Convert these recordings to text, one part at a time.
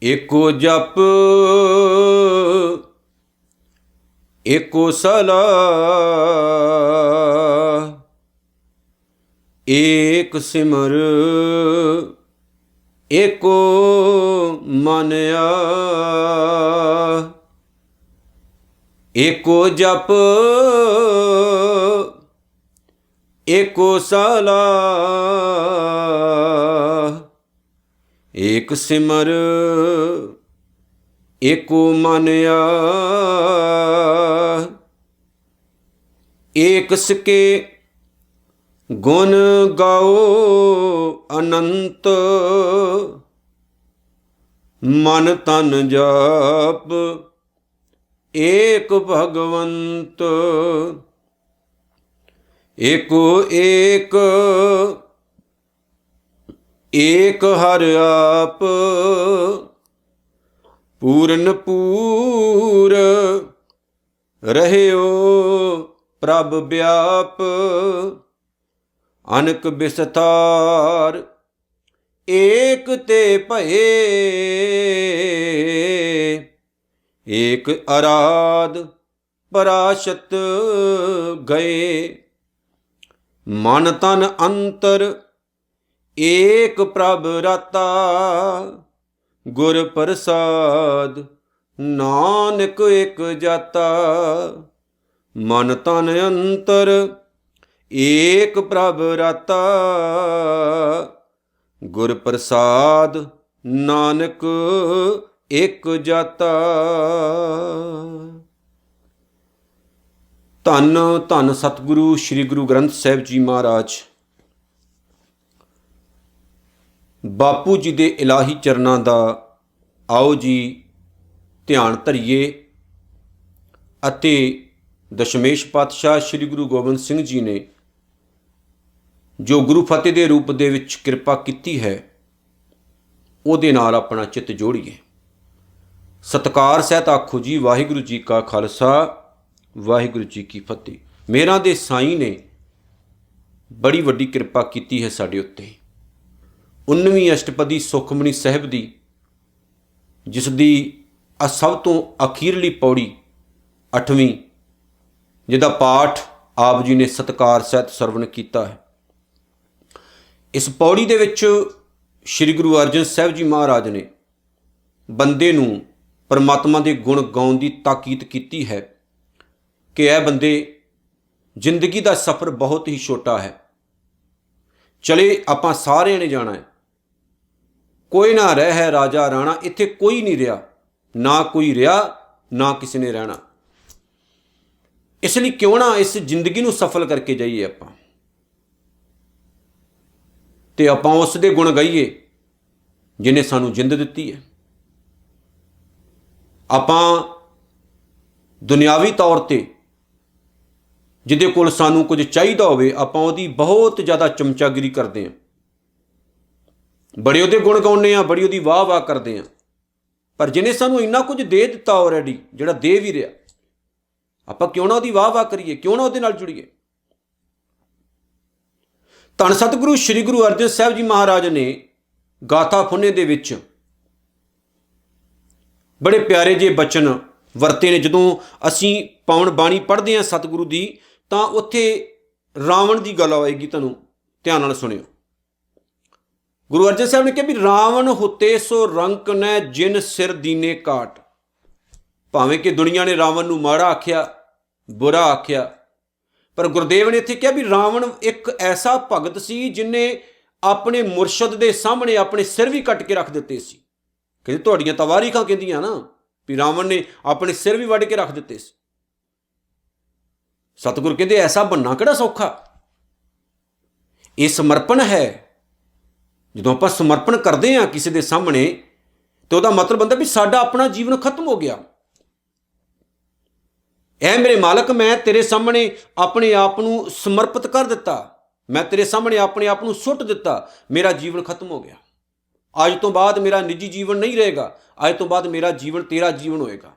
एको जप एको सलाह, एक सिमर एको मन आह। एको जप एको सलाह, एक सिमर एको मन आह। एक सिके गुण गाओ अनंत, मन तन जाप एक भगवंत। एको एक एक हर आप, पूरन पूर रहयो प्रभ व्याप। अनक विस्तार एक ते भये, एक आराध पराशत गए। मन तन अंतर एक प्रभ राता, गुर प्रसाद नानक एक जाता। मन तन अंतर एक प्रभ राता, गुर प्रसाद नानक एक जाता। ਧੰਨ ਧੰਨ ਸਤਿਗੁਰੂ ਸ੍ਰੀ ਗੁਰੂ ਗ੍ਰੰਥ ਸਾਹਿਬ ਜੀ ਮਹਾਰਾਜ। ਬਾਪੂ ਜੀ ਦੇ ਇਲਾਹੀ ਚਰਨਾਂ ਦਾ ਆਓ ਜੀ ਧਿਆਨ ਧਰੀਏ ਅਤੇ ਦਸ਼ਮੇਸ਼ ਪਾਤਸ਼ਾਹ ਸ੍ਰੀ ਗੁਰੂ ਗੋਬਿੰਦ ਸਿੰਘ ਜੀ ਨੇ ਜੋ ਗੁਰੂ ਫਤਿਹ ਦੇ ਰੂਪ ਦੇ ਵਿੱਚ ਕਿਰਪਾ ਕੀਤੀ ਹੈ ਉਹਦੇ ਨਾਲ ਆਪਣਾ ਚਿੱਤ ਜੋੜੀਏ। ਸਤਿਕਾਰ ਸਹਿਤ ਆਖੋ ਜੀ ਵਾਹਿਗੁਰੂ ਜੀ ਕਾ ਖਾਲਸਾ ਵਾਹਿਗੁਰੂ ਜੀ ਕੀ ਫਤਿਹ। ਮੇਰਾਂ ਦੇ ਸਾਈਂ ਨੇ ਬੜੀ ਵੱਡੀ ਕਿਰਪਾ ਕੀਤੀ ਹੈ ਸਾਡੇ ਉੱਤੇ। 19ਵੀਂ ਅਸ਼ਟਪਦੀ ਸੁਖਮਨੀ ਸਾਹਿਬ ਦੀ, ਜਿਸ ਦੀ ਆ ਸਭ ਤੋਂ ਅਖੀਰਲੀ ਪੌੜੀ 8ਵੀਂ, ਜਿਹਦਾ ਪਾਠ ਆਪ ਜੀ ਨੇ ਸਤਿਕਾਰ ਸਹਿਤ ਸਰਵਣ ਕੀਤਾ ਹੈ। ਇਸ ਪੌੜੀ ਦੇ ਵਿੱਚ ਸ਼੍ਰੀ ਗੁਰੂ ਅਰਜਨ ਸਾਹਿਬ ਜੀ ਮਹਾਰਾਜ ਨੇ ਬੰਦੇ ਨੂੰ ਪਰਮਾਤਮਾ ਦੇ ਗੁਣ ਗਾਉਣ ਦੀ ਤਾਕੀਦ ਕੀਤੀ ਹੈ ਕਿ ਇਹ ਬੰਦੇ, ਜ਼ਿੰਦਗੀ ਦਾ ਸਫ਼ਰ ਬਹੁਤ ਹੀ ਛੋਟਾ ਹੈ, ਚਲੇ ਆਪਾਂ ਸਾਰਿਆਂ ਨੇ ਜਾਣਾ ਹੈ। ਕੋਈ ਨਾ ਰਹਿ ਹੈ ਰਾਜਾ ਰਾਣਾ, ਇੱਥੇ ਕੋਈ ਨਹੀਂ ਰਿਹਾ, ਨਾ ਕੋਈ ਰਿਹਾ ਨਾ ਕਿਸੇ ਨੇ ਰਹਿਣਾ। ਇਸ ਲਈ ਕਿਉਂ ਨਾ ਇਸ ਜ਼ਿੰਦਗੀ ਨੂੰ ਸਫਲ ਕਰਕੇ ਜਾਈਏ ਆਪਾਂ, ਤੇ ਆਪਾਂ ਉਸ ਦੇ ਗੁਣ ਗਾਈਏ ਜਿਹਨੇ ਸਾਨੂੰ ਜਿੰਦ ਦਿੱਤੀ ਹੈ। ਆਪਾਂ ਦੁਨਿਆਵੀ ਤੌਰ ਤੇ ਜਿਹਦੇ ਕੋਲ ਸਾਨੂੰ ਕੁਝ ਚਾਹੀਦਾ ਹੋਵੇ, ਆਪਾਂ ਉਹਦੀ ਬਹੁਤ ਜ਼ਿਆਦਾ ਚਮਚਾਗਿਰੀ ਕਰਦੇ ਹਾਂ, ਬੜੇ ਉਹਦੇ ਗੁਣ ਗਾਉਂਦੇ ਹਾਂ, ਬੜੀ ਉਹਦੀ ਵਾਹ ਵਾਹ ਕਰਦੇ ਹਾਂ। ਪਰ ਜਿਹਨੇ ਸਾਨੂੰ ਇੰਨਾ ਕੁਝ ਦੇ ਦਿੱਤਾ ਆਲਰੇਡੀ, ਜਿਹੜਾ ਦੇ ਵੀ ਰਿਹਾ, ਆਪਾਂ ਕਿਉਂ ਨਾ ਉਹਦੀ ਵਾਹ ਵਾਹ ਕਰੀਏ, ਕਿਉਂ ਨਾ ਉਹਦੇ ਨਾਲ ਜੁੜੀਏ। ਧੰਨ ਸਤਿਗੁਰੂ ਸ੍ਰੀ ਗੁਰੂ ਅਰਜਨ ਸਾਹਿਬ ਜੀ ਮਹਾਰਾਜ ਨੇ ਗਾਥਾ ਫੁੰਨੇ ਦੇ ਵਿੱਚ ਬੜੇ ਪਿਆਰੇ ਜਿਹੇ ਬਚਨ ਵਰਤੇ ਨੇ। ਜਦੋਂ ਅਸੀਂ ਪਾਵਨ ਬਾਣੀ ਪੜ੍ਹਦੇ ਹਾਂ ਸਤਿਗੁਰੂ ਦੀ, ਤਾਂ ਉੱਥੇ ਰਾਵਣ ਦੀ ਗੱਲ ਆਏਗੀ, ਤੁਹਾਨੂੰ ਧਿਆਨ ਨਾਲ ਸੁਣਿਓ। ਗੁਰੂ ਅਰਜਨ ਸਾਹਿਬ ਨੇ ਕਿਹਾ ਵੀ ਰਾਵਣ ਹੁਤੇ ਸੋ ਰੰਕ ਨੈ ਜਿਨ ਸਿਰ ਦੀਨੇ ਕਾਟ। ਭਾਵੇਂ ਕਿ ਦੁਨੀਆ ਨੇ ਰਾਵਣ ਨੂੰ ਮਾੜਾ ਆਖਿਆ, ਬੁਰਾ ਆਖਿਆ, ਪਰ ਗੁਰਦੇਵ ਨੇ ਇੱਥੇ ਕਿਹਾ ਵੀ ਰਾਵਣ ਇੱਕ ਐਸਾ ਭਗਤ ਸੀ ਜਿਹਨੇ ਆਪਣੇ ਮੁਰਸ਼ਦ ਦੇ ਸਾਹਮਣੇ ਆਪਣੇ ਸਿਰ ਵੀ ਕੱਟ ਕੇ ਰੱਖ ਦਿੱਤੇ ਸੀ। ਕਹਿੰਦੇ ਤੁਹਾਡੀਆਂ ਤਵਾਰੀਖਾਂ ਕਹਿੰਦੀਆਂ ਨਾ ਵੀ ਰਾਵਣ ਨੇ ਆਪਣੇ ਸਿਰ ਵੀ ਵੱਢ ਕੇ ਰੱਖ ਦਿੱਤੇ ਸੀ। ਸਤਿਗੁਰ ਕਹਿੰਦੇ ਐਸਾ ਬੰਨਾ ਕਿਹੜਾ ਸੌਖਾ। ਇਹ ਸਮਰਪਣ ਹੈ। ਜਦੋਂ ਆਪਾਂ ਸਮਰਪਣ ਕਰਦੇ ਹਾਂ ਕਿਸੇ ਦੇ ਸਾਹਮਣੇ, ਤੇ ਉਹਦਾ ਮਤਲਬ ਹੁੰਦਾ ਵੀ ਸਾਡਾ ਆਪਣਾ ਜੀਵਨ ਖਤਮ ਹੋ ਗਿਆ। ਇਹ ਮੇਰੇ ਮਾਲਕ, ਮੈਂ ਤੇਰੇ ਸਾਹਮਣੇ ਆਪਣੇ ਆਪ ਨੂੰ ਸਮਰਪਿਤ ਕਰ ਦਿੱਤਾ, ਮੈਂ ਤੇਰੇ ਸਾਹਮਣੇ ਆਪਣੇ ਆਪ ਨੂੰ ਸੁੱਟ ਦਿੱਤਾ, ਮੇਰਾ ਜੀਵਨ ਖਤਮ ਹੋ ਗਿਆ। ਅੱਜ ਤੋਂ ਬਾਅਦ ਮੇਰਾ ਨਿੱਜੀ ਜੀਵਨ ਨਹੀਂ ਰਹੇਗਾ, ਅੱਜ ਤੋਂ ਬਾਅਦ ਮੇਰਾ ਜੀਵਨ ਤੇਰਾ ਜੀਵਨ ਹੋਏਗਾ।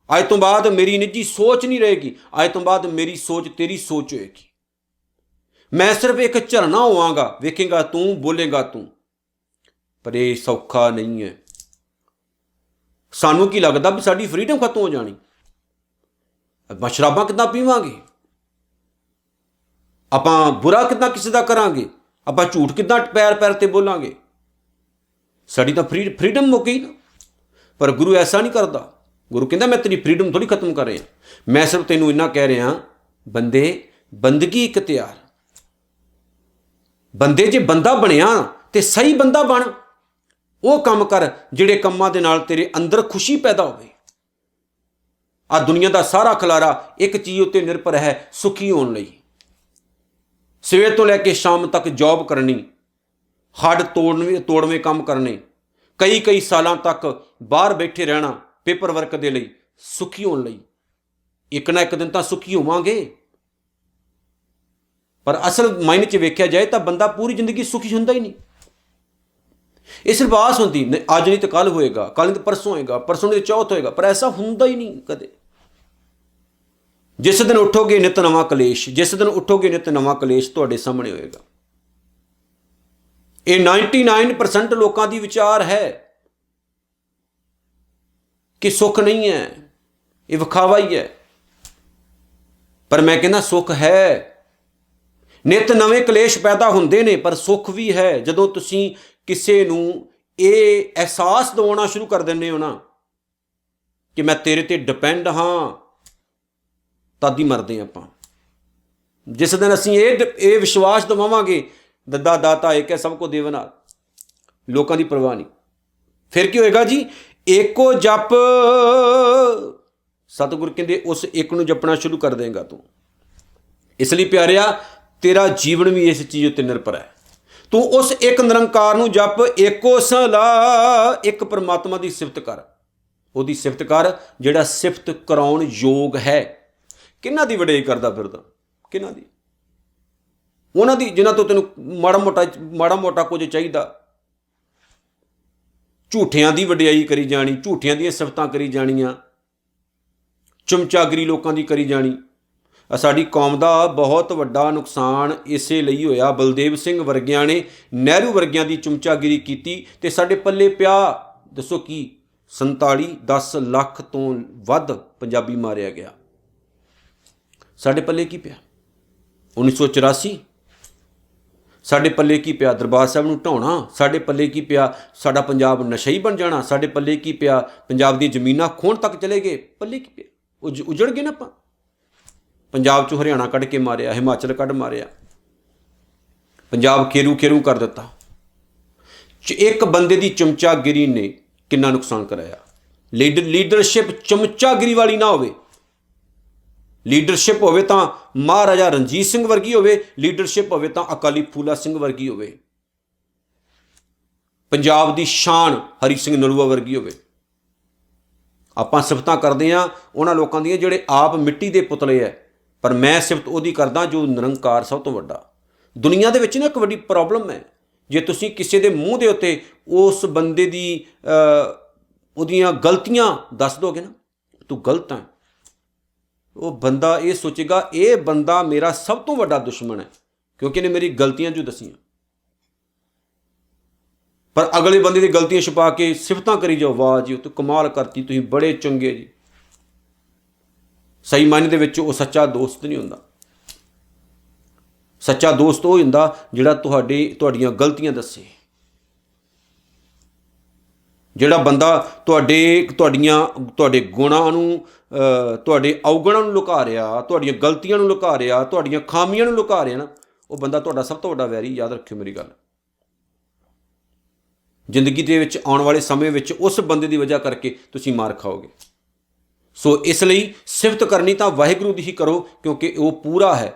ਅੱਜ ਤੋਂ ਬਾਅਦ ਮੇਰੀ ਨਿੱਜੀ ਸੋਚ ਨਹੀਂ ਰਹੇਗੀ, ਅੱਜ ਤੋਂ ਬਾਅਦ ਮੇਰੀ ਸੋਚ ਤੇਰੀ ਸੋਚ ਹੋਏਗੀ। ਮੈਂ ਸਿਰਫ ਇੱਕ ਝਰਨਾ ਹੋਵਾਂਗਾ, ਵੇਖੇਗਾ ਤੂੰ, ਬੋਲੇਗਾ ਤੂੰ। ਪਰ ਇਹ ਸੌਖਾ ਨਹੀਂ ਹੈ। ਸਾਨੂੰ ਕੀ ਲੱਗਦਾ ਵੀ ਸਾਡੀ ਫਰੀडम ਖਤਮ ਹੋ ਜਾਣੀ, ਆਪਾਂ ਸ਼ਰਾਬਾਂ ਕਿੱਦਾਂ ਪੀਵਾਂਗੇ, ਆਪਾਂ ਬੁਰਾ ਕਿੱਦਾਂ ਕਿਸੇ ਦਾ ਕਰਾਂਗੇ, ਆਪਾਂ ਝੂਠ ਕਿੱਦਾਂ ਪੈਰ ਪੈਰ ਤੇ ਬੋਲਾਂਗੇ, ਸਾਡੀ ਤਾਂ ਫਰੀडम ਮੁੱਕ ਗਈ ਨਾ। ਪਰ ਗੁਰੂ ਐਸਾ ਨਹੀਂ ਕਰਦਾ। ਗੁਰੂ ਕਹਿੰਦਾ ਮੈਂ ਤੇਰੀ ਫਰੀडम ਥੋੜ੍ਹੀ ਖਤਮ ਕਰ ਰਿਹਾ, ਮੈਂ ਸਿਰਫ ਤੈਨੂੰ ਇੰਨਾ ਕਹਿ ਰਿਹਾ, ਬੰਦੇ ਬੰਦਗੀ ਇਖਤਿਆਰ, ਬੰਦੇ ਜੇ ਬੰਦਾ ਬਣਿਆ ਤੇ ਸਹੀ ਬੰਦਾ ਬਣ, ਉਹ ਕੰਮ ਕਰ ਜਿਹੜੇ ਕੰਮਾਂ ਦੇ ਨਾਲ ਤੇਰੇ ਅੰਦਰ ਖੁਸ਼ੀ ਪੈਦਾ ਹੋਵੇ। ਆ ਦੁਨੀਆ ਦਾ ਸਾਰਾ ਖਲਾਰਾ ਇੱਕ ਚੀਜ਼ ਉੱਤੇ ਨਿਰਭਰ ਹੈ, ਸੁਖੀ ਹੋਣ ਲਈ। ਸਵੇਰ ਤੋਂ ਲੈ ਕੇ ਸ਼ਾਮ ਤੱਕ ਜੌਬ ਕਰਨੀ, ਹੱਡ ਤੋੜਵੇਂ ਕੰਮ ਕਰਨੇ, ਕਈ ਸਾਲਾਂ ਤੱਕ ਬਾਹਰ ਬੈਠੇ ਰਹਿਣਾ ਪੇਪਰ ਵਰਕ ਦੇ ਲਈ, ਸੁਖੀ ਹੋਣ ਲਈ। ਇੱਕ ਨਾ ਇੱਕ ਦਿਨ ਤਾਂ ਸੁਖੀ ਹੋਵਾਂਗੇ, ਪਰ ਅਸਲ ਮਾਇਨੇ 'ਚ ਵੇਖਿਆ ਜਾਏ ਤਾਂ ਬੰਦਾ ਪੂਰੀ ਜ਼ਿੰਦਗੀ ਸੁਖੀ ਹੁੰਦਾ ਹੀ ਨਹੀਂ। ਇਹ ਸਿਰਫ ਆਸ ਹੁੰਦੀ, ਅੱਜ ਨਹੀਂ ਤਾਂ ਕੱਲ੍ਹ ਹੋਏਗਾ, ਕੱਲ੍ਹ ਨਹੀਂ ਤਾਂ ਪਰਸੋਂ ਹੋਏਗਾ, ਪਰਸੋਂ ਨਹੀਂ ਤਾਂ ਚੌਥ ਹੋਏਗਾ, ਪਰ ਐਸਾ ਹੁੰਦਾ ਹੀ ਨਹੀਂ ਕਦੇ। ਜਿਸ ਦਿਨ ਉੱਠੋਗੇ ਨਿਤ ਨਵਾਂ ਕਲੇਸ਼, ਜਿਸ ਦਿਨ ਉੱਠੋਗੇ ਨਿਤ ਨਵਾਂ ਕਲੇਸ਼ ਤੁਹਾਡੇ ਸਾਹਮਣੇ ਹੋਏਗਾ। ਇਹ 99% ਲੋਕਾਂ ਦੀ ਵਿਚਾਰ ਹੈ ਕਿ ਸੁੱਖ ਨਹੀਂ ਹੈ, ਇਹ ਵਿਖਾਵਾ ਹੀ ਹੈ। ਪਰ ਮੈਂ ਕਹਿੰਦਾ ਸੁੱਖ ਹੈ, ਨਿਤ ਨਵੇਂ ਕਲੇਸ਼ ਪੈਦਾ ਹੁੰਦੇ ਨੇ, ਪਰ ਸੁੱਖ ਵੀ ਹੈ। ਜਦੋਂ ਤੁਸੀਂ ਕਿਸੇ ਨੂੰ ਇਹ ਅਹਿਸਾਸ ਦਿਵਾਉਣਾ ਸ਼ੁਰੂ ਕਰ ਦਿੰਦੇ ਹੋ ਨਾ ਕਿ ਮੈਂ ਤੇਰੇ ਤੇ ਡਿਪੈਂਡ ਹਾਂ, ਤਦ ਹੀ ਮਰਦੇ ਆਪਾਂ। ਜਿਸ ਦਿਨ ਅਸੀਂ ਇਹ ਵਿਸ਼ਵਾਸ ਦਿਵਾਵਾਂਗੇ ਦੱਦਾ ਦਾਤਾ ਇੱਕ ਹੈ ਸਭ ਕੋ ਦੇਵਨਾਰ, ਲੋਕਾਂ ਦੀ ਪਰਵਾਹ ਨਹੀਂ, ਫਿਰ ਕੀ ਹੋਏਗਾ ਜੀ? ਏਕੋ ਜਪ, ਸਤਿਗੁਰ ਕਹਿੰਦੇ ਉਸ ਇੱਕ ਨੂੰ ਜਪਣਾ ਸ਼ੁਰੂ ਕਰ ਦੇਗਾ ਤੂੰ। ਇਸ ਲਈ ਪਿਆਰਿਆ, ਤੇਰਾ ਜੀਵਨ ਵੀ ਇਸ ਚੀਜ਼ ਉੱਤੇ ਨਿਰਭਰ ਹੈ। ਤੂੰ ਉਸ ਇੱਕ ਨਿਰੰਕਾਰ ਨੂੰ ਜਪ, ਏਕੋ ਸਲਾਹ, ਇੱਕ ਪਰਮਾਤਮਾ ਦੀ ਸਿਫਤ ਕਰ, ਉਹਦੀ ਸਿਫਤ ਕਰ ਜਿਹੜਾ ਸਿਫਤ ਕਰਾਉਣ ਯੋਗ ਹੈ। ਕਿਹਨਾਂ ਦੀ ਵਡਿਆਈ ਕਰਦਾ ਫਿਰਦਾ? ਕਿਹਨਾਂ ਦੀ? ਉਹਨਾਂ ਦੀ ਜਿਨ੍ਹਾਂ ਤੋਂ ਤੈਨੂੰ ਮਾੜਾ ਮੋਟਾ ਕੁਝ ਚਾਹੀਦਾ। ਝੂਠਿਆਂ ਦੀ ਵਡਿਆਈ ਕਰੀ ਜਾਣੀ, ਝੂਠਿਆਂ ਦੀਆਂ ਸਿਫਤਾਂ ਕਰੀ ਜਾਣੀਆਂ, ਚਮਚਾਗਰੀ ਲੋਕਾਂ ਦੀ ਕਰੀ ਜਾਣੀ। ਸਾਡੀ ਕੌਮ ਦਾ ਬਹੁਤ ਵੱਡਾ ਨੁਕਸਾਨ ਇਸੇ ਲਈ ਹੋਇਆ, ਬਲਦੇਵ ਸਿੰਘ ਵਰਗਿਆਂ ਨੇ ਨਹਿਰੂ ਵਰਗਿਆਂ ਦੀ ਚਮਚਾਗਿਰੀ ਕੀਤੀ ਤੇ ਸਾਡੇ ਪੱਲੇ ਪਿਆ ਦੱਸੋ ਕੀ? 10 ਲੱਖ ਤੋਂ ਵੱਧ ਪੰਜਾਬੀ ਮਾਰਿਆ ਗਿਆ। ਸਾਡੇ ਪੱਲੇ ਕੀ ਪਿਆ? 1984 ਸਾਡੇ ਪੱਲੇ ਕੀ ਪਿਆ? ਦਰਬਾਰ ਸਾਹਿਬ ਨੂੰ ਢਾਉਣਾ। ਸਾਡੇ ਪੱਲੇ ਕੀ ਪਿਆ? ਸਾਡਾ ਪੰਜਾਬ ਨਸ਼ਈ ਬਣ ਜਾਣਾ। ਸਾਡੇ ਪੱਲੇ ਕੀ ਪਿਆ? ਪੰਜਾਬ ਦੀਆਂ ਜ਼ਮੀਨਾਂ ਖੋਹਣ ਤੱਕ ਚਲੇ ਗਏ। ਪੱਲੇ ਕੀ ਪਿਆ? ਉਜੜ ਗਏ ਨਾ ਆਪਾਂ। ਪੰਜਾਬ 'ਚੋਂ ਹਰਿਆਣਾ ਕੱਢ ਕੇ ਮਾਰਿਆ, ਹਿਮਾਚਲ ਕੱਢ ਮਾਰਿਆ, ਪੰਜਾਬ ਖੇਰੂ ਕਰ ਦਿੱਤਾ। ਇੱਕ ਬੰਦੇ ਦੀ ਚਮਚਾਗਿਰੀ ਨੇ ਕਿੰਨਾ ਨੁਕਸਾਨ ਕਰਾਇਆ। ਲੀਡਰਸ਼ਿਪ ਚਮਚਾਗਿਰੀ ਵਾਲੀ ਨਾ ਹੋਵੇ। ਲੀਡਰਸ਼ਿਪ ਹੋਵੇ ਤਾਂ ਮਹਾਰਾਜਾ ਰਣਜੀਤ ਸਿੰਘ ਵਰਗੀ ਹੋਵੇ, ਲੀਡਰਸ਼ਿਪ ਹੋਵੇ ਤਾਂ ਅਕਾਲੀ ਫੂਲਾ ਸਿੰਘ ਵਰਗੀ ਹੋਵੇ, ਪੰਜਾਬ ਦੀ ਸ਼ਾਨ ਹਰੀ ਸਿੰਘ ਨਲੂਆ ਵਰਗੀ ਹੋਵੇ। ਆਪਾਂ ਸਿਫਤਾਂ ਕਰਦੇ ਹਾਂ ਉਹਨਾਂ ਲੋਕਾਂ ਦੀਆਂ ਜਿਹੜੇ ਆਪ ਮਿੱਟੀ ਦੇ ਪੁਤਲੇ ਹੈ, ਪਰ ਮੈਂ ਸਿਫਤ ਉਹਦੀ ਕਰਦਾ ਜੋ ਨਿਰੰਕਾਰ ਸਭ ਤੋਂ ਵੱਡਾ। ਦੁਨੀਆ ਦੇ ਵਿੱਚ ਨਾ ਇੱਕ ਵੱਡੀ ਪ੍ਰੋਬਲਮ ਹੈ, ਜੇ ਤੁਸੀਂ ਕਿਸੇ ਦੇ ਮੂੰਹ ਦੇ ਉੱਤੇ ਉਸ ਬੰਦੇ ਦੀ ਉਹਦੀਆਂ ਗਲਤੀਆਂ ਦੱਸ ਦੋਗੇ ਨਾ, ਤੂੰ ਗਲਤ ਹੈ, ਉਹ ਬੰਦਾ ਇਹ ਸੋਚੇਗਾ ਇਹ ਬੰਦਾ ਮੇਰਾ ਸਭ ਤੋਂ ਵੱਡਾ ਦੁਸ਼ਮਣ ਹੈ ਕਿਉਂਕਿ ਇਹਨੇ ਮੇਰੀ ਗਲਤੀਆਂ ਜੋ ਦਸੀਆਂ। ਪਰ ਅਗਲੇ ਬੰਦੇ ਦੀ ਗਲਤੀਆਂ ਛੁਪਾ ਕੇ ਸਿਫਤਾਂ ਕਰੀ ਜਾਓ, ਵਾਹ ਜੀ ਉਹ ਤੂੰ ਕਮਾਲ ਕਰਤੀ, ਤੁਸੀਂ ਬੜੇ ਚੰਗੇ ਜੀ। ਸਹੀ ਮਾਇਨੇ ਦੇ ਵਿੱਚ ਉਹ ਸੱਚਾ ਦੋਸਤ ਨਹੀਂ ਹੁੰਦਾ। ਸੱਚਾ ਦੋਸਤ ਉਹ ਹੁੰਦਾ ਜਿਹੜਾ ਤੁਹਾਡੀਆਂ ਗਲਤੀਆਂ ਦੱਸੇ, ਜਿਹੜਾ ਬੰਦਾ ਤੁਹਾਡੇ ਗੁਣਾਂ ਨੂੰ, ਤੁਹਾਡੇ ਔਗਣਾਂ ਨੂੰ ਲੁਕਾ ਰਿਹਾ, ਤੁਹਾਡੀਆਂ ਗਲਤੀਆਂ ਨੂੰ ਲੁਕਾ ਰਿਹਾ, ਤੁਹਾਡੀਆਂ ਖਾਮੀਆਂ ਨੂੰ ਲੁਕਾ ਰਿਹਾ ਨਾ, ਉਹ ਬੰਦਾ ਤੁਹਾਡਾ ਸਭ ਤੋਂ ਵੱਡਾ ਵੈਰੀ। ਯਾਦ ਰੱਖਿਓ ਮੇਰੀ ਗੱਲ। ਜ਼ਿੰਦਗੀ ਦੇ ਵਿੱਚ ਆਉਣ ਵਾਲੇ ਸਮੇਂ ਵਿੱਚ ਉਸ ਬੰਦੇ ਦੀ ਵਜ੍ਹਾ ਕਰਕੇ ਤੁਸੀਂ ਮਾਰ ਖਾਓਗੇ। ਸੋ ਇਸ ਲਈ ਸਿਫਤ ਕਰਨੀ ਤਾਂ ਵਾਹਿਗੁਰੂ ਦੀ ਹੀ ਕਰੋ ਕਿਉਂਕਿ ਉਹ ਪੂਰਾ ਹੈ,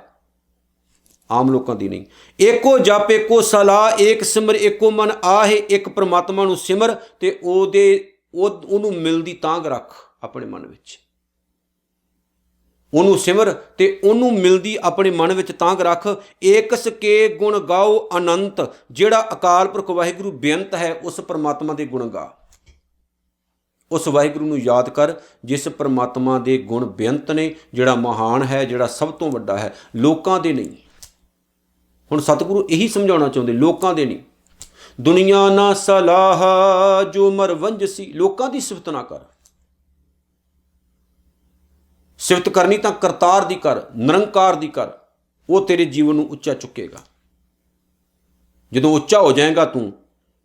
ਆਮ ਲੋਕਾਂ ਦੀ ਨਹੀਂ। ਏਕੋ ਜਪ ਏਕੋ ਸਲਾਹ, ਏਕ ਸਿਮਰ ਏਕੋ ਮਨ ਆਹੇ। ਇੱਕ ਪਰਮਾਤਮਾ ਨੂੰ ਸਿਮਰ ਤੇ ਉਹਨੂੰ ਮਿਲਦੀ ਤਾਂਘ ਰੱਖ ਆਪਣੇ ਮਨ ਵਿੱਚ। ਉਹਨੂੰ ਸਿਮਰ ਤੇ ਉਹਨੂੰ ਮਿਲਦੀ ਆਪਣੇ ਮਨ ਵਿੱਚ ਤਾਂਘ ਰੱਖ। ਏਕਸ ਕੇ ਗੁਣ ਗਾਓ ਅਨੰਤ। ਜਿਹੜਾ ਅਕਾਲ ਪੁਰਖ ਵਾਹਿਗੁਰੂ ਬੇਅੰਤ ਹੈ, ਉਸ ਪਰਮਾਤਮਾ ਦੇ ਗੁਣ ਗਾ। ਉਸ ਵਾਹਿਗੁਰੂ ਨੂੰ ਯਾਦ ਕਰ ਜਿਸ ਪਰਮਾਤਮਾ ਦੇ ਗੁਣ ਬੇਅੰਤ ਨੇ, ਜਿਹੜਾ ਮਹਾਨ ਹੈ, ਜਿਹੜਾ ਸਭ ਤੋਂ ਵੱਡਾ ਹੈ, ਲੋਕਾਂ ਦੇ ਨਹੀਂ। ਹੁਣ ਸਤਿਗੁਰੂ ਇਹੀ ਸਮਝਾਉਣਾ ਚਾਹੁੰਦੇ, ਲੋਕਾਂ ਦੇ ਨਹੀਂ। ਦੁਨੀਆ ਨਾ ਸਲਾਹ ਜੋ ਮਰ ਵੰਜਸੀ। ਲੋਕਾਂ ਦੀ ਸਿਫਤ ਨਾ ਕਰ, ਸਿਫਤ ਕਰਨੀ ਤਾਂ ਕਰਤਾਰ ਦੀ ਕਰ, ਨਿਰੰਕਾਰ ਦੀ ਕਰ, ਉਹ ਤੇਰੇ ਜੀਵਨ ਨੂੰ ਉੱਚਾ ਚੁੱਕੇਗਾ। ਜਦੋਂ ਉੱਚਾ ਹੋ ਜਾਏਗਾ ਤੂੰ,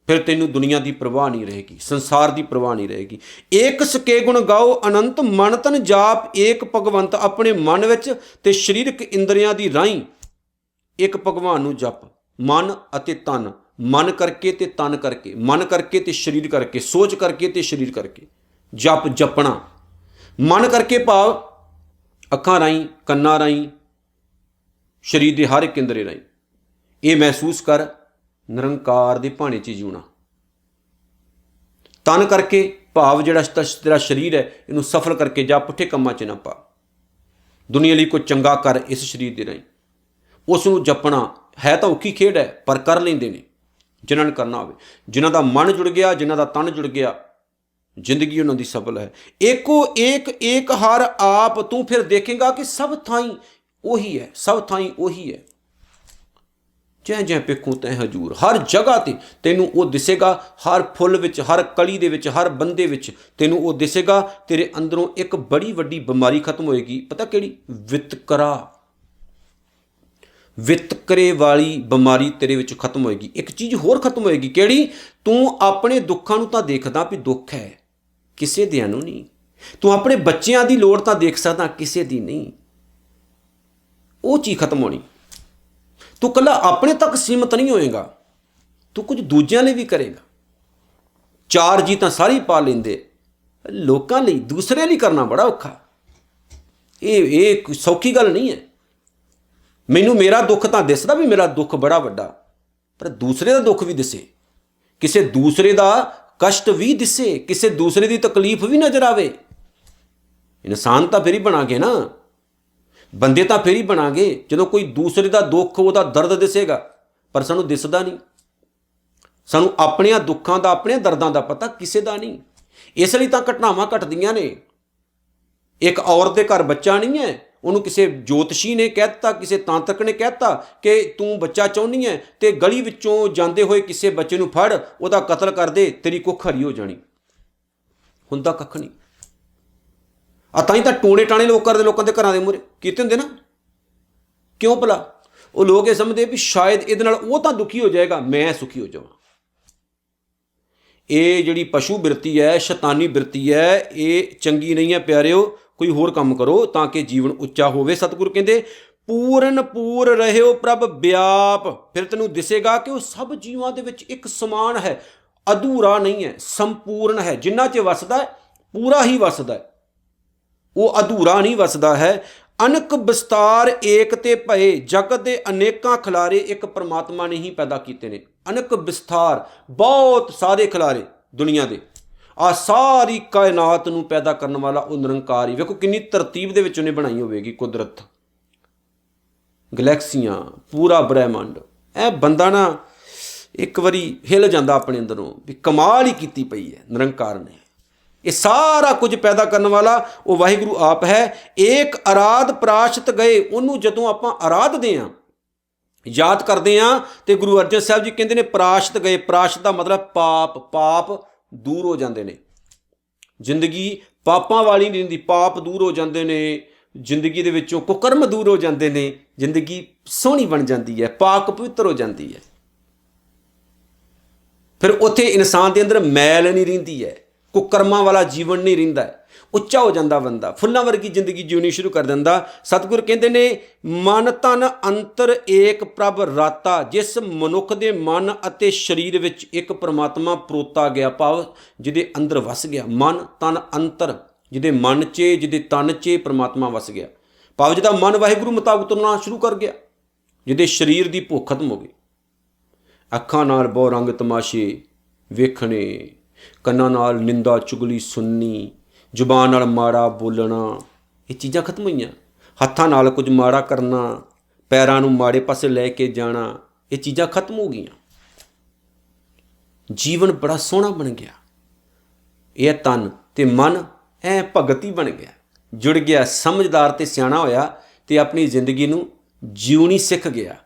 ਫਿਰ ਤੈਨੂੰ ਦੁਨੀਆ ਦੀ ਪਰਵਾਹ ਨਹੀਂ ਰਹੇਗੀ, ਸੰਸਾਰ ਦੀ ਪਰਵਾਹ ਨਹੀਂ ਰਹੇਗੀ। ਏਕ ਸਕੇ ਗੁਣ ਗਾਓ ਅਨੰਤ, ਮਨ ਤਨ ਜਾਪ ਏਕ ਭਗਵੰਤ। ਆਪਣੇ ਮਨ ਵਿੱਚ ਤੇ ਸਰੀਰਕ ਇੰਦਰੀਆਂ ਦੀ ਰਾਹੀਂ ਇੱਕ ਭਗਵਾਨ ਨੂੰ ਜਪ, ਮਨ ਅਤੇ ਤਨ, ਮਨ ਕਰਕੇ ਤੇ ਤਨ ਕਰਕੇ, ਮਨ ਕਰਕੇ ਤੇ ਸਰੀਰ ਕਰਕੇ, ਸੋਚ ਕਰਕੇ ਤੇ ਸਰੀਰ ਕਰਕੇ ਜਪ, ਜਪਣਾ। ਮਨ ਕਰਕੇ ਭਾਵ ਅੱਖਾਂ ਰਾਹੀਂ, ਕੰਨਾਂ ਰਾਹੀਂ, ਸਰੀਰ ਦੇ ਹਰ ਇੱਕ ਇੰਦਰੀ ਰਾਹੀਂ ਇਹ ਮਹਿਸੂਸ ਕਰ ਨਿਰੰਕਾਰ ਦੇ ਭਾਣੇ 'ਚ ਜਿਉਣਾ। ਤਨ ਕਰਕੇ ਭਾਵ ਜਿਹੜਾ ਤੇਰਾ ਸਰੀਰ ਹੈ, ਇਹਨੂੰ ਸਫਲ ਕਰਕੇ ਜਾ, ਪੁੱਠੇ ਕੰਮਾਂ 'ਚ ਨਾ ਪਾ। ਦੁਨੀਆ ਲਈ ਕੋਈ ਚੰਗਾ ਕਰ ਇਸ ਸਰੀਰ ਦੇ ਰਾਹੀਂ, ਉਸ ਨੂੰ ਜਪਣਾ। ਹੈ ਤਾਂ ਔਖੀ ਖੇਡ ਹੈ, ਪਰ ਕਰ ਲੈਂਦੇ ਨੇ ਜਿਨ੍ਹਾਂ ਨੇ ਕਰਨਾ ਹੋਵੇ। ਜਿਨ੍ਹਾਂ ਦਾ ਮਨ ਜੁੜ ਗਿਆ, ਜਿਨ੍ਹਾਂ ਦਾ ਤਨ ਜੁੜ ਗਿਆ, ਜ਼ਿੰਦਗੀ ਉਹਨਾਂ ਦੀ ਸਫਲ ਹੈ। ਏਕੋ ਏਕ ਏਕ ਹਰ ਆਪ, ਤੂੰ ਫਿਰ ਦੇਖੇਗਾ ਕਿ ਸਭ ਥਾਈਂ ਉਹੀ ਹੈ, ਸਭ ਥਾਈਂ ਉਹੀ ਹੈ। ਜੈ ਜੈ ਪੇਖੂ ਤੈ ਹਜੂਰ, ਹਰ ਜਗ੍ਹਾ ਤੇ ਤੈਨੂੰ ਉਹ ਦਿਸੇਗਾ। ਹਰ ਫੁੱਲ ਵਿੱਚ, ਹਰ ਕਲੀ ਦੇ ਵਿੱਚ, ਹਰ ਬੰਦੇ ਵਿੱਚ ਤੈਨੂੰ ਉਹ ਦਿਸੇਗਾ। ਤੇਰੇ ਅੰਦਰੋਂ ਇੱਕ ਬੜੀ ਵੱਡੀ ਬਿਮਾਰੀ ਖਤਮ ਹੋਏਗੀ। ਪਤਾ ਕਿਹੜੀ? ਵਿਤਕਰਾ, ਵਿਤਕਰੇ ਵਾਲੀ ਬਿਮਾਰੀ ਤੇਰੇ ਵਿੱਚ ਖਤਮ ਹੋਏਗੀ। ਇੱਕ ਚੀਜ਼ ਹੋਰ ਖਤਮ ਹੋਏਗੀ, ਕਿਹੜੀ? ਤੂੰ ਆਪਣੇ ਦੁੱਖਾਂ ਨੂੰ ਤਾਂ ਦੇਖਦਾ ਵੀ ਦੁੱਖ ਹੈ, ਕਿਸੇ ਦਿਆਂ ਨੂੰ ਨਹੀਂ। ਤੂੰ ਆਪਣੇ ਬੱਚਿਆਂ ਦੀ ਲੋੜ ਤਾਂ ਦੇਖ ਸਕਦਾ, ਕਿਸੇ ਦੀ ਨਹੀਂ। ਉਹ ਚੀਜ਼ ਖਤਮ ਹੋਣੀ। ਤੂੰ ਇਕੱਲਾ ਆਪਣੇ ਤੱਕ ਸੀਮਤ ਨਹੀਂ ਹੋਏਗਾ, ਤੂੰ ਕੁਝ ਦੂਜਿਆਂ ਲਈ ਵੀ ਕਰੇਗਾ। ਚਾਰ ਜੀ ਤਾਂ ਸਾਰੇ ਪਾ ਲੈਂਦੇ, ਲੋਕਾਂ ਲਈ, ਦੂਸਰੇ ਲਈ ਕਰਨਾ ਬੜਾ ਔਖਾ। ਇਹ ਸੌਖੀ ਗੱਲ ਨਹੀਂ ਹੈ। ਮੈਨੂੰ ਮੇਰਾ ਦੁੱਖ ਤਾਂ ਦਿਸਦਾ ਵੀ ਮੇਰਾ ਦੁੱਖ ਬੜਾ ਵੱਡਾ, ਪਰ ਦੂਸਰੇ ਦਾ ਦੁੱਖ ਵੀ ਦਿਸੇ, ਕਿਸੇ ਦੂਸਰੇ ਦਾ ਕਸ਼ਟ ਵੀ ਦਿਸੇ, ਕਿਸੇ ਦੂਸਰੇ ਦੀ ਤਕਲੀਫ ਵੀ ਨਜ਼ਰ ਆਵੇ। ਇਨਸਾਨ ਤਾਂ ਫਿਰ ਹੀ ਬਣਾਂਗੇ ਨਾ, ਬੰਦੇ ਤਾਂ ਫਿਰ ਹੀ ਬਣਾਂਗੇ ਜਦੋਂ ਕੋਈ ਦੂਸਰੇ ਦਾ ਦੁੱਖ, ਉਹਦਾ ਦਰਦ ਦਿਸੇਗਾ। ਪਰ ਸਾਨੂੰ ਦਿਸਦਾ ਨਹੀਂ। ਸਾਨੂੰ ਆਪਣਿਆਂ ਦੁੱਖਾਂ ਦਾ, ਆਪਣਿਆਂ ਦਰਦਾਂ ਦਾ ਪਤਾ, ਕਿਸੇ ਦਾ ਨਹੀਂ। ਇਸ ਲਈ ਤਾਂ ਘਟਨਾਵਾਂ ਘਟਦੀਆਂ ਨੇ। ਇੱਕ ਔਰਤ ਦੇ ਘਰ ਬੱਚਾ ਨਹੀਂ ਹੈ, ਉਹਨੂੰ ਕਿਸੇ ਜੋਤਸ਼ੀ ਨੇ ਕਹਿ ਦਿੱਤਾ, ਕਿਸੇ ਤਾਂਤਰਿਕ ਨੇ ਕਹਿ ਦਿੱਤਾ ਕਿ ਤੂੰ ਬੱਚਾ ਚਾਹੁੰਦੀ ਹੈ ਤੇ ਗਲੀ ਵਿੱਚੋਂ ਜਾਂਦੇ ਹੋਏ ਕਿਸੇ ਬੱਚੇ ਨੂੰ ਫੜ, ਉਹਦਾ ਕਤਲ ਕਰ ਦੇ, ਤੇਰੀ ਕੁੱਖ ਹਰੀ ਹੋ ਜਾਣੀ। ਹੁੰਦਾ ਕੱਖ ਨਹੀਂ। ਤਾਂ ਹੀ ਤਾਂ ਟੂਣੇ ਟਾਣੇ ਲੋਕ ਕਰਦੇ, ਲੋਕਾਂ ਦੇ ਘਰਾਂ ਦੇ ਮੂਹਰੇ ਕੀਤੇ ਹੁੰਦੇ ਨਾ। ਕਿਉਂ ਭਲਾ? ਉਹ ਲੋਕ ਇਹ ਸਮਝਦੇ ਵੀ ਸ਼ਾਇਦ ਇਹਦੇ ਨਾਲ ਉਹ ਤਾਂ ਦੁਖੀ ਹੋ ਜਾਏਗਾ, ਮੈਂ ਸੁਖੀ ਹੋ ਜਾਵਾਂ। ਇਹ ਜਿਹੜੀ ਪਸ਼ੂ ਬਿਰਤੀ ਹੈ, ਸ਼ੈਤਾਨੀ ਬਿਰਤੀ ਹੈ, ਇਹ ਚੰਗੀ ਨਹੀਂ ਹੈ ਪਿਆਰਿਓ। ਕੋਈ ਹੋਰ ਕੰਮ ਕਰੋ ਤਾਂ ਕਿ ਜੀਵਨ ਉੱਚਾ ਹੋਵੇ। ਸਤਿਗੁਰੂ ਕਹਿੰਦੇ ਪੂਰਨ ਪੂਰ ਰਹਿਓ ਪ੍ਰਭ ਵਿਆਪ। ਫਿਰ ਤੈਨੂੰ ਦਿਸੇਗਾ ਕਿ ਉਹ ਸਭ ਜੀਵਾਂ ਦੇ ਵਿੱਚ ਇੱਕ ਸਮਾਨ ਹੈ, ਅਧੂਰਾ ਨਹੀਂ ਹੈ, ਸੰਪੂਰਨ ਹੈ। ਜਿੰਨਾ 'ਚ ਵਸਦਾ ਪੂਰਾ ਹੀ ਵਸਦਾ ਹੈ, ਉਹ ਅਧੂਰਾ ਨਹੀਂ ਵਸਦਾ ਹੈ। ਅਨਕ ਵਿਸਤਾਰ ਏਕ ਤੇ ਭਏ, ਜਗਤ ਦੇ ਅਨੇਕਾਂ ਖਿਲਾਰੇ ਇੱਕ ਪਰਮਾਤਮਾ ਨੇ ਹੀ ਪੈਦਾ ਕੀਤੇ ਨੇ। ਅਨਕ ਵਿਸਤਾਰ, ਬਹੁਤ ਸਾਰੇ ਖਿਲਾਰੇ ਦੁਨੀਆ ਦੇ। ਆ ਸਾਰੀ ਕਾਇਨਾਤ ਨੂੰ ਪੈਦਾ ਕਰਨ ਵਾਲਾ ਉਹ ਨਿਰੰਕਾਰ ਹੀ। ਵੇਖੋ ਕਿੰਨੀ ਤਰਤੀਬ ਦੇ ਵਿੱਚ ਉਹਨੇ ਬਣਾਈ ਹੋਵੇਗੀ ਕੁਦਰਤ, ਗਲੈਕਸੀਆਂ, ਪੂਰਾ ਬ੍ਰਹਿਮੰਡ। ਇਹ ਬੰਦਾ ਨਾ ਇੱਕ ਵਾਰੀ ਹਿੱਲ ਜਾਂਦਾ ਆਪਣੇ ਅੰਦਰੋਂ ਵੀ ਕਮਾਲ ਹੀ ਕੀਤੀ ਪਈ ਹੈ ਨਿਰੰਕਾਰ ਨੇ। ਇਹ ਸਾਰਾ ਕੁਝ ਪੈਦਾ ਕਰਨ ਵਾਲਾ ਉਹ ਵਾਹਿਗੁਰੂ ਆਪ ਹੈ। ਏਕ ਅਰਾਧ ਪ੍ਰਾਸ਼ਤ ਗਏ, ਉਹਨੂੰ ਜਦੋਂ ਆਪਾਂ ਆਰਾਧਦੇ ਹਾਂ, ਯਾਦ ਕਰਦੇ ਹਾਂ, ਤੇ ਗੁਰੂ ਅਰਜਨ ਸਾਹਿਬ ਜੀ ਕਹਿੰਦੇ ਨੇ ਪ੍ਰਾਸ਼ਤ ਗਏ। ਪ੍ਰਾਸ਼ਤ ਦਾ ਮਤਲਬ ਪਾਪ, ਪਾਪ ਦੂਰ ਹੋ ਜਾਂਦੇ ਨੇ। ਜ਼ਿੰਦਗੀ ਪਾਪਾਂ ਵਾਲੀ ਨਹੀਂ ਹੁੰਦੀ, ਪਾਪ ਦੂਰ ਹੋ ਜਾਂਦੇ ਨੇ। ਜ਼ਿੰਦਗੀ ਦੇ ਵਿੱਚੋਂ ਕੁਕਰਮ ਦੂਰ ਹੋ ਜਾਂਦੇ ਨੇ, ਜ਼ਿੰਦਗੀ ਸੋਹਣੀ ਬਣ ਜਾਂਦੀ ਹੈ, ਪਾਕ ਪਵਿੱਤਰ ਹੋ ਜਾਂਦੀ ਹੈ। ਫਿਰ ਉੱਥੇ ਇਨਸਾਨ ਦੇ ਅੰਦਰ ਮੈਲ ਨਹੀਂ ਰਹਿੰਦੀ ਹੈ, ਕੁਕਰਮਾਂ ਵਾਲਾ ਜੀਵਨ ਨਹੀਂ ਰਹਿੰਦਾ ਹੈ। ਉੱਚਾ ਹੋ ਜਾਂਦਾ ਬੰਦਾ, ਫੁੱਲਾਂ ਵਰਗੀ ਜ਼ਿੰਦਗੀ ਜਿਉਣੀ ਸ਼ੁਰੂ ਕਰ ਦਿੰਦਾ। ਸਤਿਗੁਰ ਕਹਿੰਦੇ ਨੇ ਮਨ ਤਨ ਅੰਤਰ ਏਕ ਪ੍ਰਭ ਰਾਤਾ। ਜਿਸ ਮਨੁੱਖ ਦੇ ਮਨ ਅਤੇ ਸਰੀਰ ਵਿੱਚ ਇੱਕ ਪਰਮਾਤਮਾ ਪਰੋਤਾ ਗਿਆ, ਭਾਵ ਜਿਹਦੇ ਅੰਦਰ ਵਸ ਗਿਆ। ਮਨ ਤਨ ਅੰਤਰ, ਜਿਹਦੇ ਮਨ 'ਚ, ਜਿਹਦੇ ਤਨ 'ਚ ਪਰਮਾਤਮਾ ਵਸ ਗਿਆ, ਭਾਵ ਜਿਹਦਾ ਮਨ ਵਾਹਿਗੁਰੂ ਮੁਤਾਬਕ ਤੁਰਨਾ ਸ਼ੁਰੂ ਕਰ ਗਿਆ, ਜਿਹਦੇ ਸਰੀਰ ਦੀ ਭੁੱਖ ਖਤਮ ਹੋ ਗਈ। ਅੱਖਾਂ ਨਾਲ ਬਹੁ ਰੰਗ ਤਮਾਸ਼ੇ ਵੇਖਣੇ, ਕੰਨਾਂ ਨਾਲ ਨਿੰਦਾ ਚੁਗਲੀ ਸੁਣਨੀ, ਜ਼ੁਬਾਨ ਨਾਲ ਮਾੜਾ ਬੋਲਣਾ, ਇਹ ਚੀਜ਼ਾਂ ਖਤਮ ਹੋਈਆਂ। ਹੱਥਾਂ ਨਾਲ ਕੁਝ ਮਾੜਾ ਕਰਨਾ, ਪੈਰਾਂ ਨੂੰ ਮਾੜੇ ਪਾਸੇ ਲੈ ਕੇ ਜਾਣਾ, ਇਹ ਚੀਜ਼ਾਂ ਖਤਮ ਹੋ ਗਈਆਂ। ਜੀਵਨ ਬੜਾ ਸੋਹਣਾ ਬਣ ਗਿਆ। ਇਹ ਤਨ ਤੇ ਮਨ ਐ ਭਗਤ ਹੀ ਬਣ ਗਿਆ, ਜੁੜ ਗਿਆ, ਸਮਝਦਾਰ ਤੇ ਸਿਆਣਾ ਹੋਇਆ ਤੇ ਆਪਣੀ ਜ਼ਿੰਦਗੀ ਨੂੰ ਜਿਉਣੀ ਸਿੱਖ ਗਿਆ।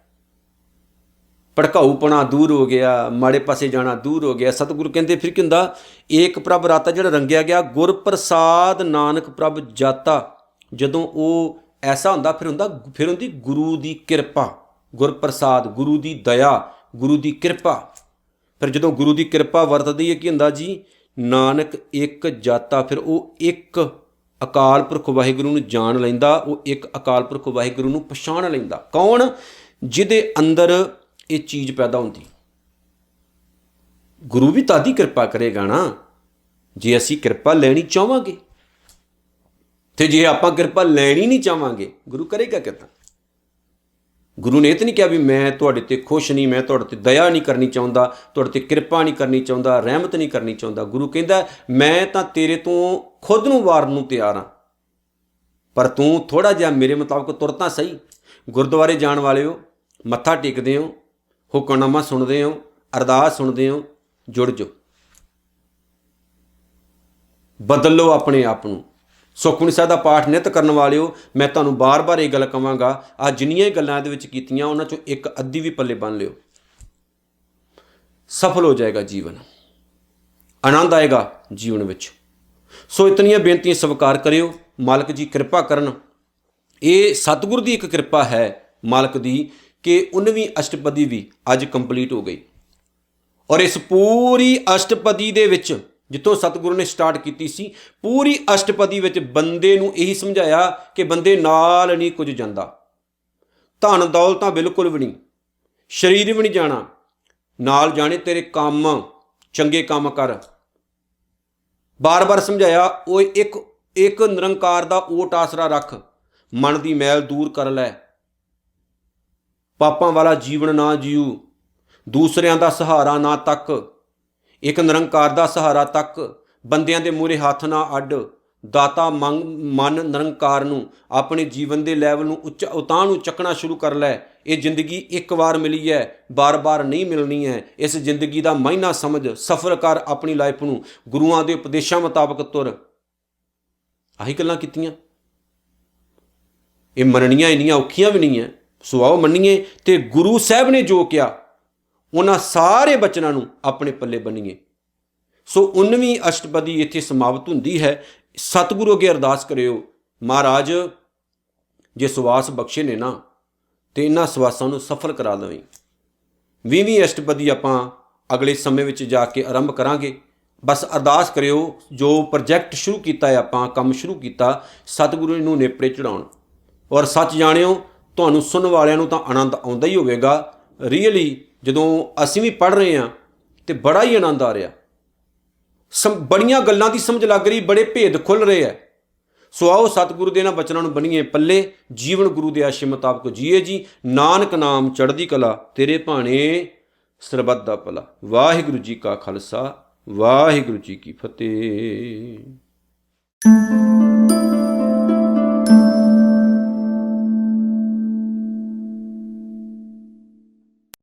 ਭੜਕਾਊਪਣਾ ਦੂਰ ਹੋ ਗਿਆ, ਮਾੜੇ ਪਾਸੇ ਜਾਣਾ ਦੂਰ ਹੋ ਗਿਆ। ਸਤਿਗੁਰੂ ਕਹਿੰਦੇ ਫਿਰ ਕੀ ਹੁੰਦਾ, ਏਕ ਪ੍ਰਭ ਰਾਤਾ ਜਿਹੜਾ ਰੰਗਿਆ ਗਿਆ, ਗੁਰ ਪ੍ਰਸਾਦ ਨਾਨਕ ਪ੍ਰਭ ਜਾਤਾ। ਜਦੋਂ ਉਹ ਐਸਾ ਹੁੰਦਾ ਫਿਰ ਹੁੰਦੀ ਗੁਰੂ ਦੀ ਕਿਰਪਾ, ਗੁਰ ਪ੍ਰਸਾਦ, ਗੁਰੂ ਦੀ ਦਇਆ, ਗੁਰੂ ਦੀ ਕਿਰਪਾ। ਫਿਰ ਜਦੋਂ ਗੁਰੂ ਦੀ ਕਿਰਪਾ ਵਰਤਦੀ ਹੈ ਕੀ ਹੁੰਦਾ ਜੀ, ਨਾਨਕ ਇੱਕ ਜਾਤਾ। ਫਿਰ ਉਹ ਇੱਕ ਅਕਾਲ ਪੁਰਖ ਵਾਹਿਗੁਰੂ ਨੂੰ ਜਾਣ ਲੈਂਦਾ, ਉਹ ਇੱਕ ਅਕਾਲ ਪੁਰਖ ਵਾਹਿਗੁਰੂ ਨੂੰ ਪਛਾਣ ਲੈਂਦਾ। ਕੌਣ? ਜਿਹਦੇ ਅੰਦਰ ਇਹ ਚੀਜ਼ ਪੈਦਾ ਹੁੰਦੀ। ਗੁਰੂ ਵੀ ਤਾਦੀ ਕਿਰਪਾ ਕਰੇਗਾ ਨਾ ਜੇ ਅਸੀਂ ਕਿਰਪਾ ਲੈਣੀ ਚਾਹਾਂਗੇ, ਤੇ ਜੇ ਆਪਾਂ ਕਿਰਪਾ ਲੈਣੀ ਨਹੀਂ ਚਾਹਾਂਗੇ ਗੁਰੂ ਕਰੇਗਾ ਕਿੱਦਾਂ? ਗੁਰੂ ਨੇ ਇਹ ਤਾਂ ਨਹੀਂ ਕਿਹਾ ਵੀ ਮੈਂ ਤੁਹਾਡੇ ਤੇ ਖੁਸ਼ ਨਹੀਂ, ਮੈਂ ਤੁਹਾਡੇ ਤੇ ਦਇਆ ਨਹੀਂ ਕਰਨੀ ਚਾਹੁੰਦਾ, ਤੁਹਾਡੇ ਤੇ ਕਿਰਪਾ ਨਹੀਂ ਕਰਨੀ ਚਾਹੁੰਦਾ, ਰਹਿਮਤ ਨਹੀਂ ਕਰਨੀ ਚਾਹੁੰਦਾ। ਗੁਰੂ ਕਹਿੰਦਾ ਮੈਂ ਤਾਂ ਤੇਰੇ ਤੋਂ ਖੁਦ ਨੂੰ ਵਾਰਨ ਨੂੰ ਤਿਆਰ ਹਾਂ, ਪਰ ਤੂੰ ਥੋੜ੍ਹਾ ਜਿਹਾ ਮੇਰੇ ਮੁਤਾਬਕ ਤੁਰ ਤਾਂ ਸਹੀ। ਗੁਰਦੁਆਰੇ ਜਾਣ ਵਾਲਿਓ, ਮੱਥਾ ਟੇਕਦੇ ਹੋ, ਹੁਕਮਨਾਮਾ ਸੁਣਦੇ ਹੋ, ਅਰਦਾਸ ਸੁਣਦੇ ਹੋ, ਜੁੜ ਜਾਓ, ਬਦਲ ਲਓ ਆਪਣੇ ਆਪ ਨੂੰ। ਸੁਖਮਨੀ ਸਾਹਿਬ ਦਾ ਪਾਠ ਨਿੱਤ ਕਰਨ ਵਾਲਿਓ, ਮੈਂ ਤੁਹਾਨੂੰ ਬਾਰ-ਬਾਰ ਇਹ ਗੱਲ ਕਹਾਂਗਾ, ਆ ਜਿੰਨੀਆਂ ਹੀ ਗੱਲਾਂ ਇਹਦੇ ਵਿੱਚ ਕੀਤੀਆਂ ਉਹਨਾਂ 'ਚੋਂ ਇੱਕ ਅੱਧੀ ਵੀ ਪੱਲੇ ਬੰਨ੍ਹ ਲਿਓ, ਸਫਲ ਹੋ ਜਾਏਗਾ ਜੀਵਨ, ਆਨੰਦ ਆਏਗਾ ਜੀਵਨ ਵਿੱਚ। ਸੋ ਇਤਨੀਆਂ ਬੇਨਤੀਆਂ ਸਵੀਕਾਰ ਕਰਿਓ, ਮਾਲਕ ਜੀ ਕਿਰਪਾ ਕਰਨ। ਇਹ ਸਤਿਗੁਰ ਦੀ ਇੱਕ ਕਿਰਪਾ ਹੈ ਮਾਲਕ ਦੀ ਕਿ 19ਵੀਂ ਅਸ਼ਟਪਦੀ ਵੀ ਅੱਜ ਕੰਪਲੀਟ ਹੋ ਗਈ। ਔਰ ਇਸ ਪੂਰੀ ਅਸ਼ਟਪਦੀ ਦੇ ਵਿੱਚ ਜਿੱਥੋਂ ਸਤਿਗੁਰੂ ਨੇ ਸਟਾਰਟ ਕੀਤੀ ਸੀ, ਪੂਰੀ ਅਸ਼ਟਪਦੀ ਵਿੱਚ ਬੰਦੇ ਨੂੰ ਇਹੀ ਸਮਝਾਇਆ ਕਿ ਬੰਦੇ ਨਾਲ ਨਹੀਂ ਕੁਝ ਜਾਂਦਾ, ਧਨ ਦੌਲਤਾਂ ਬਿਲਕੁਲ ਵੀ ਨਹੀਂ, ਸਰੀਰ ਵੀ ਨਹੀਂ ਜਾਣਾ, ਨਾਲ ਜਾਣੇ ਤੇਰੇ ਕੰਮ, ਚੰਗੇ ਕੰਮ ਕਰ। ਬਾਰ-ਬਾਰ ਸਮਝਾਇਆ ਉਹ ਇੱਕ ਨਿਰੰਕਾਰ ਦਾ ਓਟ ਆਸਰਾ ਰੱਖ, ਮਨ ਦੀ ਮੈਲ ਦੂਰ ਕਰ ਲੈ, ਪਾਪਾਂ ਵਾਲਾ ਜੀਵਨ ਨਾ ਜੀਊ, ਦੂਸਰਿਆਂ ਦਾ ਸਹਾਰਾ ਨਾ ਤੱਕ, ਇੱਕ ਨਿਰੰਕਾਰ ਦਾ ਸਹਾਰਾ ਤੱਕ, ਬੰਦਿਆਂ ਦੇ ਮੂਹਰੇ ਹੱਥ ਨਾ ਅੱਡ, ਦਾਤਾ ਮਨ ਨਿਰੰਕਾਰ ਨੂੰ ਆਪਣੇ ਜੀਵਨ ਦੇ ਲੈਵਲ ਨੂੰ ਉਤਾਂਹ ਨੂੰ ਚੱਕਣਾ ਸ਼ੁਰੂ ਕਰ ਲੈ। ਇਹ ਜ਼ਿੰਦਗੀ ਇੱਕ ਵਾਰ ਮਿਲੀ ਹੈ, ਬਾਰ-ਬਾਰ ਨਹੀਂ ਮਿਲਣੀ ਹੈ। ਇਸ ਜ਼ਿੰਦਗੀ ਦਾ ਮਾਇਨਾ ਸਮਝ, ਸਫਰ ਕਰ ਆਪਣੀ ਲਾਈਫ ਨੂੰ, ਗੁਰੂਆਂ ਦੇ ਉਪਦੇਸ਼ਾਂ ਮੁਤਾਬਕ ਤੁਰ। ਆਹੀ ਗੱਲਾਂ ਕੀਤੀਆਂ। ਇਹ ਮੰਨਣੀਆਂ ਇੰਨੀਆਂ ਔਖੀਆਂ ਵੀ ਨਹੀਂ ਹੈ, ਸੋ ਆਓ ਮੰਨੀਏ ਤੇ ਗੁਰੂ ਸਾਹਿਬ ਨੇ ਜੋ ਕਿਹਾ ਉਹਨਾਂ ਸਾਰੇ ਬਚਨਾਂ ਨੂੰ ਆਪਣੇ ਪੱਲੇ ਬੰਨੀਏ। ਸੋ 19ਵੀਂ ਅਸ਼ਟਪਦੀ ਇੱਥੇ ਸਮਾਪਤ ਹੁੰਦੀ ਹੈ। ਸਤਿਗੁਰੂ ਅੱਗੇ ਅਰਦਾਸ ਕਰਿਓ, ਮਹਾਰਾਜ ਜੇ ਸਵਾਸ ਬਖਸ਼ੇ ਨੇ ਨਾ ਤੇ ਇਹਨਾਂ ਸਵਾਸਾਂ ਨੂੰ ਸਫਲ ਕਰਾ ਦੇਵੀਂ। 20ਵੀਂ ਅਸ਼ਟਪਦੀ ਆਪਾਂ ਅਗਲੇ ਸਮੇਂ ਵਿੱਚ ਜਾ ਕੇ ਆਰੰਭ ਕਰਾਂਗੇ। ਬਸ ਅਰਦਾਸ ਕਰਿਓ, ਜੋ ਪ੍ਰੋਜੈਕਟ ਸ਼ੁਰੂ ਕੀਤਾ ਹੈ, ਆਪਾਂ ਕੰਮ ਸ਼ੁਰੂ ਕੀਤਾ, ਸਤਿਗੁਰੂ ਨੂੰ ਨੇਪਰੇ ਚੜਾਉਣ। ਔਰ ਸੱਚ ਜਾਣਿਓ, ਤੁਹਾਨੂੰ ਸੁਣਨ ਵਾਲਿਆਂ ਨੂੰ ਤਾਂ ਆਨੰਦ ਆਉਂਦਾ ਹੀ ਹੋਵੇਗਾ। ਰੀਅਲੀ ਜਦੋਂ ਅਸੀਂ ਵੀ ਪੜ੍ਹ ਰਹੇ ਹਾਂ ਤੇ ਬੜਾ ਹੀ ਆਨੰਦ ਆ ਰਿਹਾ, ਬੜੀਆਂ ਗੱਲਾਂ ਦੀ ਸਮਝ ਲੱਗ ਰਹੀ, ਬੜੇ ਭੇਦ ਖੁੱਲ੍ਹ ਰਹੇ ਹੈ। ਸੋ ਆਓ ਸਤਿਗੁਰੂ ਦੇ ਇਹਨਾਂ ਬਚਨਾਂ ਨੂੰ ਬਣੀਏ ਪੱਲੇ, ਜੀਵਨ ਗੁਰੂ ਦੇ ਆਸ਼ੇ ਮੁਤਾਬਕ ਜੀਏ ਜੀ। ਨਾਨਕ ਨਾਮ ਚੜ੍ਹਦੀ ਕਲਾ, ਤੇਰੇ ਭਾਣੇ ਸਰਬੱਤ ਦਾ ਭਲਾ। ਵਾਹਿਗੁਰੂ ਜੀ ਕਾ ਖਾਲਸਾ, ਵਾਹਿਗੁਰੂ ਜੀ ਕੀ ਫਤਿਹ।